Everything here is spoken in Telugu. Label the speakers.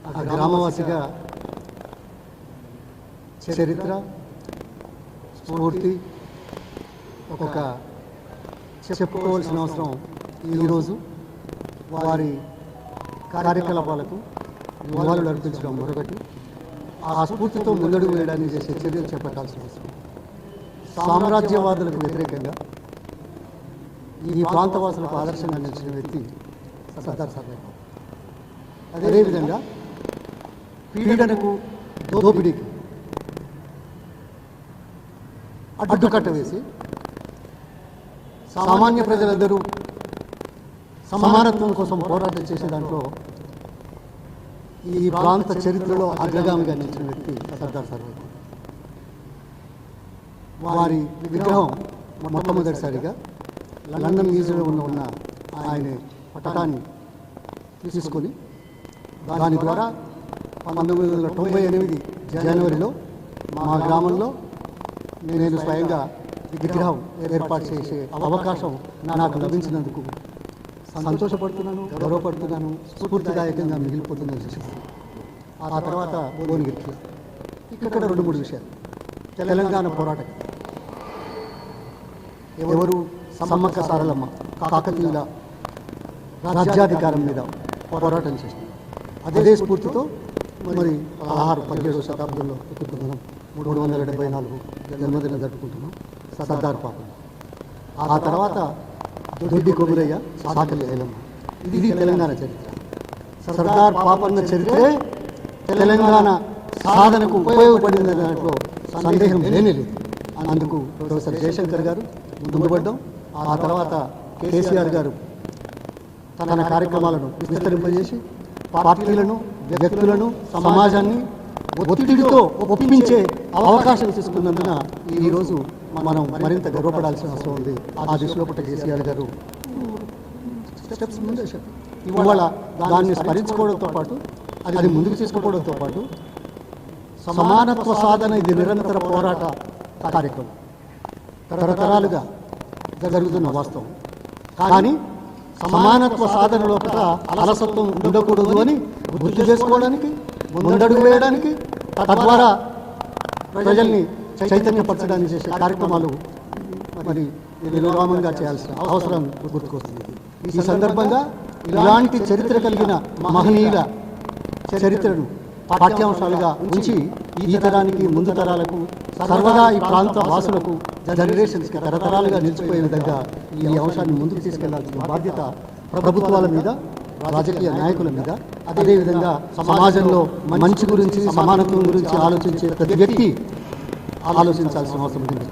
Speaker 1: ఆ గ్రామవాసిగా చరిత్ర, స్ఫూర్తి ఒక చెప్పుకోవాల్సిన అవసరం ఈరోజు వారి కార్యకలాపాలకు నివాళులు అర్పించడం మరొకటి. ఆ స్ఫూర్తితో ముందడుగు వేయడానికి చేసే చర్యలు చేపట్టాల్సిన అవసరం. సామ్రాజ్యవాదులకు వ్యతిరేకంగా ఈ ప్రాంతవాసులకు ఆదర్శంగా నిలిచిన వ్యక్తి సర్దార్ సర్వేపల్లి. అదేవిధంగా పీడనకు, దోపిడీకి అడ్డుకట్ట వేసి సామాన్య ప్రజలందరూ సమానత్వం కోసం పోరాటం చేసే దాంట్లో ఈ ప్రాంత చరిత్రలో అగ్రగామిగా నిలిచిన వ్యక్తి సర్దార్ సర్వేపల్లి. వారి విగ్రహం మొట్టమొదటిసారిగా లండన్ మ్యూజియంలో ఉన్న ఆయన పటాన్ని తీసుకొని దాని ద్వారా 1998 జనవరిలో మా గ్రామంలో నేను స్వయంగా విగ్రహం ఏర్పాటు చేసే అవకాశం నాకు లభించినందుకు సంతోషపడుతున్నాను, గౌరవపడుతున్నాను, స్ఫూర్తిదాయకంగా మిగిలిపోతుందని చూస్తున్నాను. ఆ తర్వాత భువనగిరికి ఇక్కడ 2-3 విషయాలు. తెలంగాణ పోరాటం ఎవరు సమ్మక్క సారలమ్మ కాకతీయుల రాజ్యాధికారం మీద పోరాటం చేస్తారు. అదే స్ఫూర్తితో మరి 16-17వ శతాబ్దంలో ఇప్పుడు మనం 374 జన్మదినం జరుపుకుంటున్నాం సర్దార్ పాపన్న. ఆ తర్వాత దొడ్డి కొమురయ్య, సాకలి ఐలమ్మ. ఇది తెలంగాణ చరిత్ర. సర్దార్ పాపన్న చరిత్రే తెలంగాణ సాధనకు ఉపయోగపడింది దాంట్లో సందేహం లేనేలేదు. అందుకు ప్రొఫెసర్ జయశంకర్ గారు ముందుపడ్డాం. ఆ తర్వాత కేసీఆర్ గారు తన కార్యక్రమాలను విస్తరింపజేసి పార్టీలను, వ్యక్తులను, సమాజాన్ని ఒత్తిడితో ఒప్పించే అవకాశం తీసుకున్నందున ఈరోజు మనం మరింత గర్వపడాల్సిన అవసరం ఉంది. ఆ దిశలో పట్ల కేసీఆర్ గారు స్టెప్స్ ముందే ఇవాళ దాన్ని స్మరించుకోవడంతో పాటు అది ముందుకు తీసుకుపోవడంతో పాటు సమానత్వ సాధన ఇది నిరంతర పోరాట కార్యక్రమం తరతరాలుగా జరుగుతున్న వాస్తవం. కానీ సమానత్వ సాధన లోపల అలసత్వం ఉండకూడదు అని గుర్తు చేసుకోవడానికి, ముందడుగు వేయడానికి, తద్వారా ప్రజల్ని చైతన్యపరచడానికి చేసే కార్యక్రమాలు మరి నిర్వామంగా చేయాల్సిన అవసరం గుర్తుకొస్తుంది. ఈ సందర్భంగా ఇలాంటి చరిత్ర కలిగిన మహనీయుల చరిత్రను పాఠ్యాంశాలుగా ఉంచి ఈ తరానికి, ముందు తరాలకు, సర్వదా ఈ ప్రాంత వాసులకు, జనరేషన్స్కి తరతరాలుగా నిలిచిపోయే విధంగా ఈ అంశాన్ని ముందుకు తీసుకెళ్లాల్సిన బాధ్యత ప్రభుత్వాల మీద, రాజకీయ నాయకుల మీద, అదేవిధంగా సమాజంలో మంచి గురించి, సమానత్వం గురించి ఆలోచించే ప్రతి వ్యక్తి ఆలోచించాల్సిన అవసరం ఉంది.